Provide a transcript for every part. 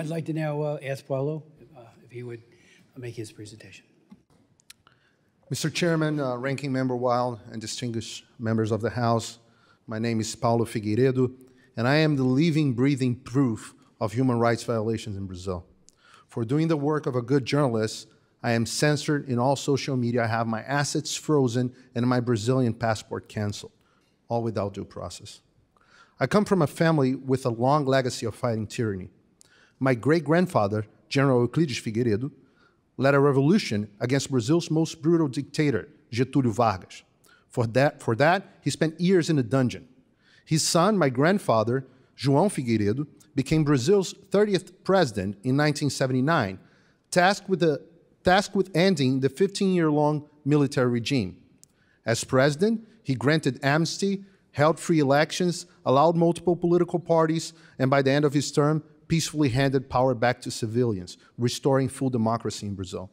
I'd like to now ask Paulo if he would make his presentation. Mr. Chairman, Ranking Member Wild, and distinguished members of the House, my name is Paulo Figueiredo, and I am the living, breathing proof of human rights violations in Brazil. For doing the work of a good journalist, I am censored in all social media, I have my assets frozen, and my Brazilian passport canceled, all without due process. I come from a family with a long legacy of fighting tyranny. My great-grandfather, General Euclides Figueiredo, led a revolution against Brazil's most brutal dictator, Getúlio Vargas. For that, he spent years in a dungeon. His son, my grandfather, João Figueiredo, became Brazil's 30th president in 1979, tasked with ending the 15-year-long military regime. As president, he granted amnesty, held free elections, allowed multiple political parties, and by the end of his term, peacefully handed power back to civilians, restoring full democracy in Brazil.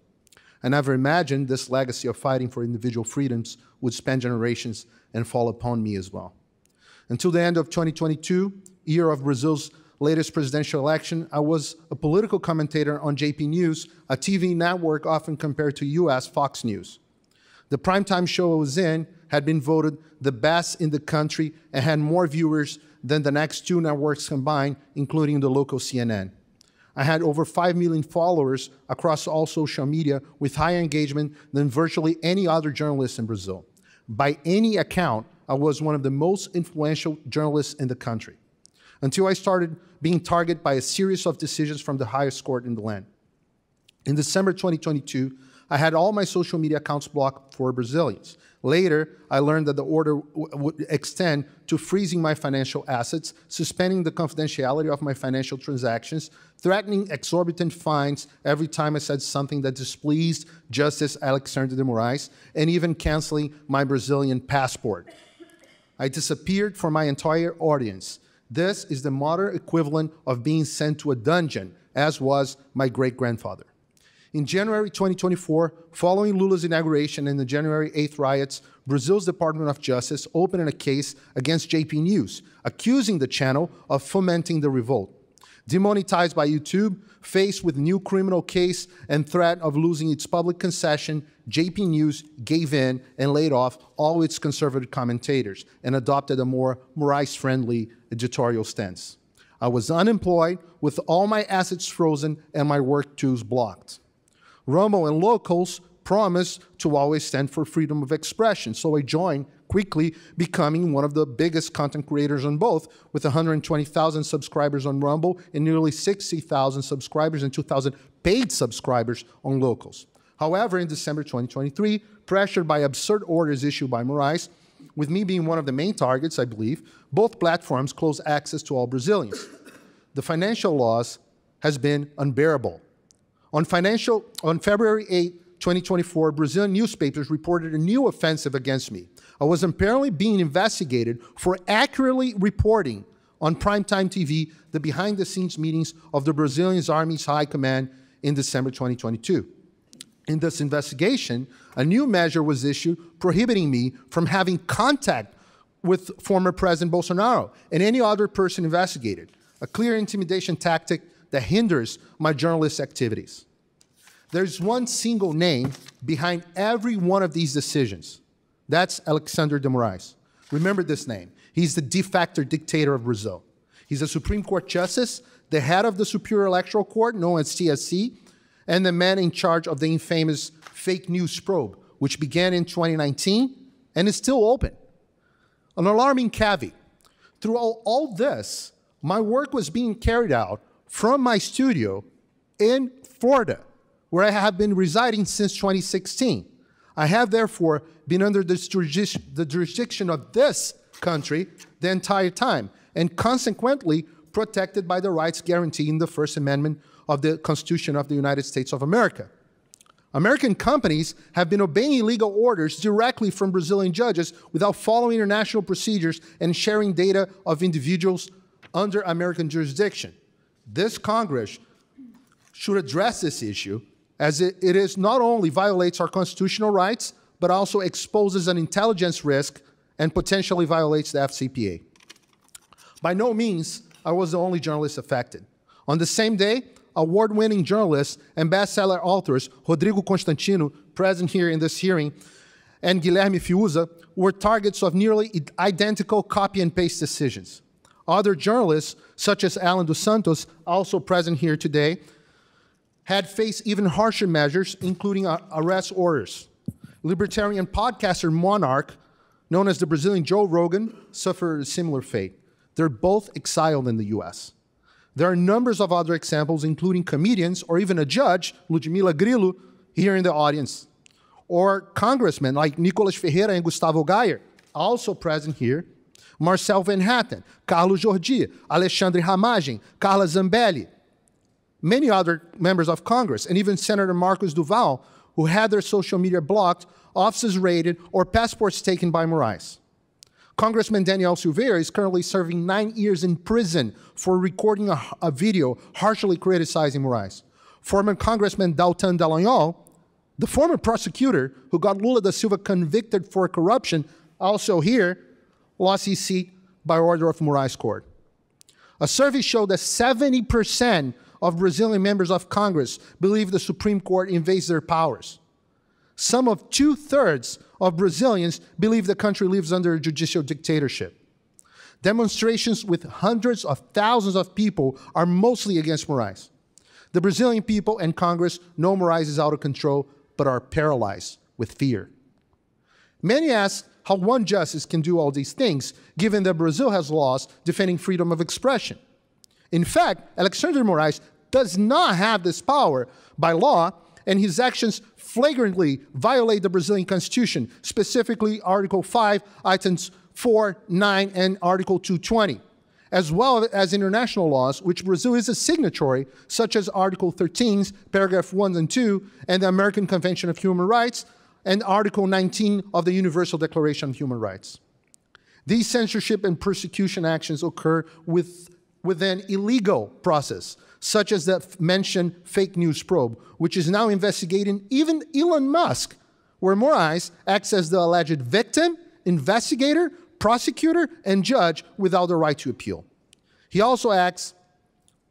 I never imagined this legacy of fighting for individual freedoms would span generations and fall upon me as well. Until the end of 2022, year of Brazil's latest presidential election, I was a political commentator on JP News, a TV network often compared to US Fox News. The primetime show I was in had been voted the best in the country and had more viewers than the next two networks combined, including the local CNN. I had over 5 million followers across all social media with higher engagement than virtually any other journalist in Brazil. By any account, I was one of the most influential journalists in the country, until I started being targeted by a series of decisions from the highest court in the land. In December 2022, I had all my social media accounts blocked for Brazilians. Later, I learned that the order would extend to freezing my financial assets, suspending the confidentiality of my financial transactions, threatening exorbitant fines every time I said something that displeased Justice Alexandre de Moraes, and even canceling my Brazilian passport. I disappeared from my entire audience. This is the modern equivalent of being sent to a dungeon, as was my great-grandfather. In January 2024, following Lula's inauguration and the January 8th riots, Brazil's Department of Justice opened a case against JP News, accusing the channel of fomenting the revolt. Demonetized by YouTube, faced with new criminal case and threat of losing its public concession, JP News gave in and laid off all its conservative commentators and adopted a more Moraes-friendly editorial stance. I was unemployed with all my assets frozen and my work tools blocked. Rumble and locals promised to always stand for freedom of expression, so I joined, quickly becoming one of the biggest content creators on both, with 120,000 subscribers on Rumble and nearly 60,000 subscribers and 2,000 paid subscribers on locals. However, in December 2023, pressured by absurd orders issued by Moraes, with me being one of the main targets, I believe, both platforms closed access to all Brazilians. The financial loss has been unbearable. On February 8, 2024, Brazilian newspapers reported a new offensive against me. I was apparently being investigated for accurately reporting on primetime TV the behind-the-scenes meetings of the Brazilian Army's High Command in December 2022. In this investigation, a new measure was issued prohibiting me from having contact with former President Bolsonaro and any other person investigated, a clear intimidation tactic that hinders my journalist activities. There's one single name behind every one of these decisions. That's Alexandre de Moraes. Remember this name. He's the de facto dictator of Brazil. He's a Supreme Court justice, the head of the Superior Electoral Court, known as TSC, and the man in charge of the infamous fake news probe, which began in 2019 and is still open. An alarming caveat. Through all this, my work was being carried out from my studio in Florida, where I have been residing since 2016. I have therefore been under the jurisdiction of this country the entire time, and consequently protected by the rights guaranteed in the First Amendment of the Constitution of the United States of America. American companies have been obeying legal orders directly from Brazilian judges without following international procedures and sharing data of individuals under American jurisdiction. This Congress should address this issue, as it is not only violates our constitutional rights, but also exposes an intelligence risk and potentially violates the FCPA. By no means I was the only journalist affected. On the same day, award-winning journalists and bestseller authors Rodrigo Constantino, present here in this hearing, and Guilherme Fiuza were targets of nearly identical copy and paste decisions. Other journalists, such as Alan dos Santos, also present here today, had faced even harsher measures, including arrest orders. Libertarian podcaster Monarch, known as the Brazilian Joe Rogan, suffered a similar fate. They're both exiled in the US. There are numbers of other examples, including comedians or even a judge, Ludmila Grillo, here in the audience, or congressmen like Nicolas Ferreira and Gustavo Gayer, also present here, Marcel Van Hatten, Carlos Jordi, Alexandre Ramagem, Carla Zambelli, many other members of Congress, and even Senator Marcos Duval, who had their social media blocked, offices raided, or passports taken by Moraes. Congressman Daniel Silveira is currently serving 9 years in prison for recording a video harshly criticizing Moraes. Former Congressman Dalton Dallagnol, the former prosecutor who got Lula da Silva convicted for corruption, also here, lost his seat by order of Moraes court. A survey showed that 70% of Brazilian members of Congress believe the Supreme Court invades their powers. Some of 2/3 of Brazilians believe the country lives under a judicial dictatorship. Demonstrations with hundreds of thousands of people are mostly against Moraes. The Brazilian people and Congress know Moraes is out of control, but are paralyzed with fear. Many ask how one justice can do all these things, given that Brazil has laws defending freedom of expression. In fact, Alexandre de Moraes does not have this power by law, and his actions flagrantly violate the Brazilian Constitution, specifically Article 5, items 4, 9, and Article 220, as well as international laws, which Brazil is a signatory, such as Article 13, paragraph 1 and 2, and the American Convention of Human Rights, and Article 19 of the Universal Declaration of Human Rights. These censorship and persecution actions occur within illegal process, such as the mentioned fake news probe, which is now investigating even Elon Musk, where Moraes acts as the alleged victim, investigator, prosecutor, and judge without the right to appeal. He also acts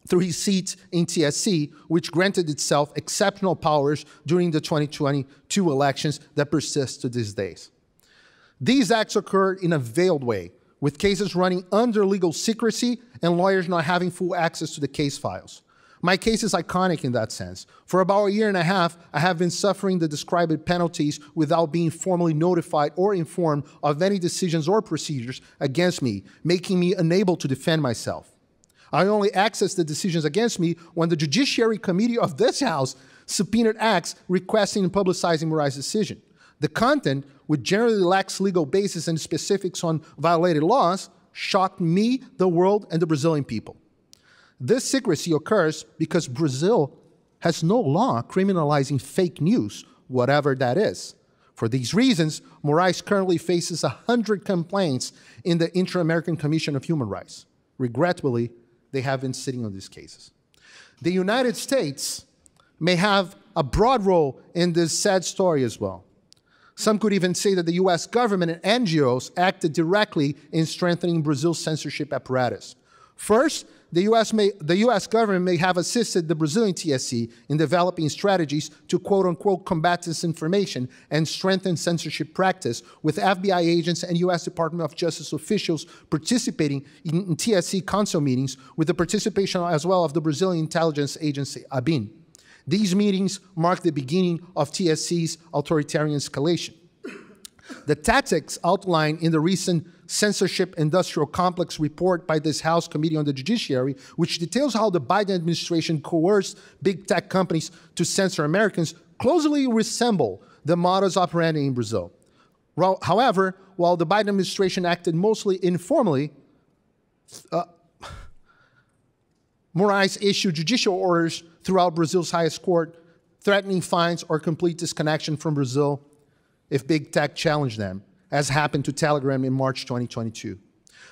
through his seat in TSC, which granted itself exceptional powers during the 2022 elections that persist to these days. These acts occurred in a veiled way, with cases running under legal secrecy and lawyers not having full access to the case files. My case is iconic in that sense. For about a year and a half, I have been suffering the described penalties without being formally notified or informed of any decisions or procedures against me, making me unable to defend myself. I only access the decisions against me when the Judiciary Committee of this House subpoenaed acts requesting and publicizing Moraes' decision. The content, which generally lacks legal basis and specifics on violated laws, shocked me, the world, and the Brazilian people. This secrecy occurs because Brazil has no law criminalizing fake news, whatever that is. For these reasons, Moraes currently faces 100 complaints in the Inter-American Commission of Human Rights. Regrettably, they have been sitting on these cases. The United States may have a broad role in this sad story as well. Some could even say that the US government and NGOs acted directly in strengthening Brazil's censorship apparatus. First, the US government may have assisted the Brazilian TSC in developing strategies to quote-unquote combat disinformation and strengthen censorship practice, with FBI agents and US Department of Justice officials participating in TSC council meetings, with the participation as well of the Brazilian intelligence agency, ABIN. These meetings mark the beginning of TSC's authoritarian escalation. The tactics outlined in the recent Censorship Industrial Complex report by this House Committee on the Judiciary, which details how the Biden administration coerced big tech companies to censor Americans, closely resemble the modus operandi in Brazil. However, while the Biden administration acted mostly informally, Moraes issued judicial orders throughout Brazil's highest court, threatening fines or complete disconnection from Brazil if big tech challenged them, as happened to Telegram in March 2022.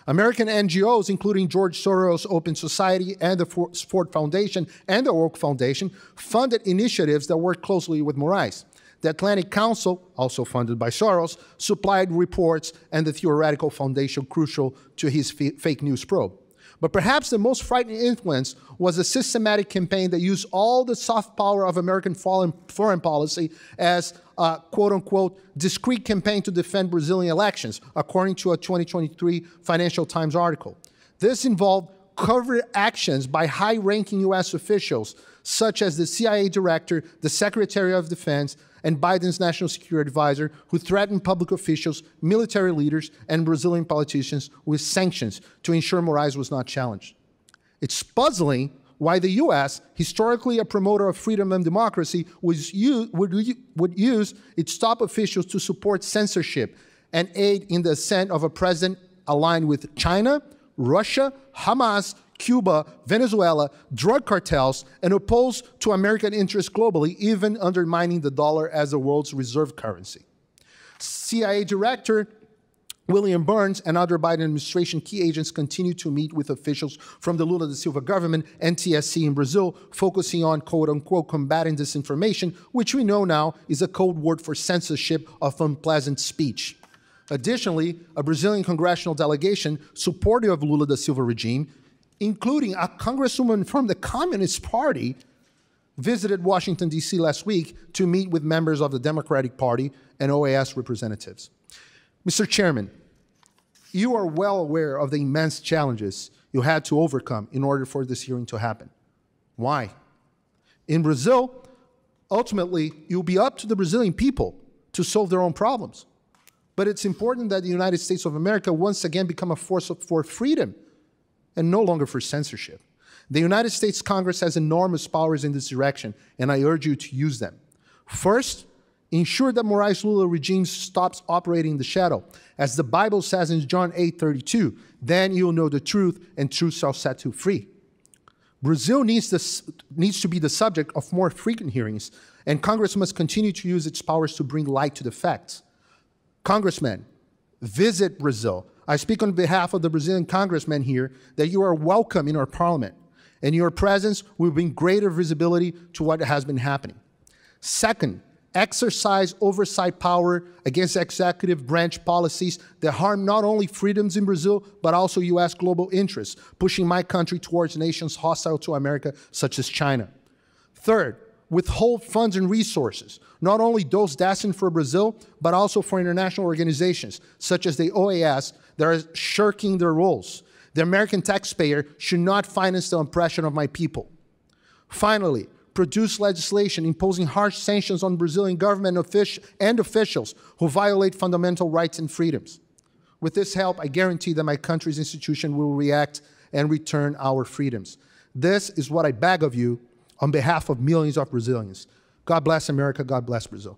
American NGOs, including George Soros' Open Society and the Ford Foundation and the Oak Foundation, funded initiatives that worked closely with Moraes. The Atlantic Council, also funded by Soros, supplied reports and the theoretical foundation crucial to his fake news probe. But perhaps the most frightening influence was a systematic campaign that used all the soft power of American foreign policy as a quote-unquote discreet campaign to defend Brazilian elections, according to a 2023 Financial Times article. This involved covert actions by high-ranking U.S. officials, such as the CIA director, the Secretary of Defense, and Biden's national security advisor, who threatened public officials, military leaders, and Brazilian politicians with sanctions to ensure Moraes was not challenged. It's puzzling why the U.S., historically a promoter of freedom and democracy, would use its top officials to support censorship and aid in the ascent of a president aligned with China, Russia, Hamas, Cuba, Venezuela, drug cartels, and opposed to American interests globally, even undermining the dollar as the world's reserve currency. CIA Director William Burns and other Biden administration key agents continue to meet with officials from the Lula da Silva government and TSC in Brazil, focusing on quote-unquote combating disinformation, which we know now is a code word for censorship of unpleasant speech. Additionally, a Brazilian congressional delegation supportive of Lula da Silva regime, including a congresswoman from the Communist Party, visited Washington, D.C. last week to meet with members of the Democratic Party and OAS representatives. Mr. Chairman, you are well aware of the immense challenges you had to overcome in order for this hearing to happen. Why? In Brazil, ultimately, it will be up to the Brazilian people to solve their own problems. But it's important that the United States of America once again become a force for freedom and no longer for censorship. The United States Congress has enormous powers in this direction, and I urge you to use them. First, ensure that Moraes Lula regime stops operating in the shadow. As the Bible says in John 8:32, then you'll know the truth, and truth shall set you free. Brazil needs to be the subject of more frequent hearings, and Congress must continue to use its powers to bring light to the facts. Congressmen, visit Brazil. I speak on behalf of the Brazilian congressmen here that you are welcome in our parliament, and your presence will bring greater visibility to what has been happening. Second, exercise oversight power against executive branch policies that harm not only freedoms in Brazil, but also U.S. global interests, pushing my country towards nations hostile to America, such as China. Third, withhold funds and resources, not only those destined for Brazil, but also for international organizations, such as the OAS, that are shirking their roles. The American taxpayer should not finance the oppression of my people. Finally, produce legislation imposing harsh sanctions on Brazilian government and officials who violate fundamental rights and freedoms. With this help, I guarantee that my country's institution will react and return our freedoms. This is what I beg of you on behalf of millions of Brazilians. God bless America, God bless Brazil.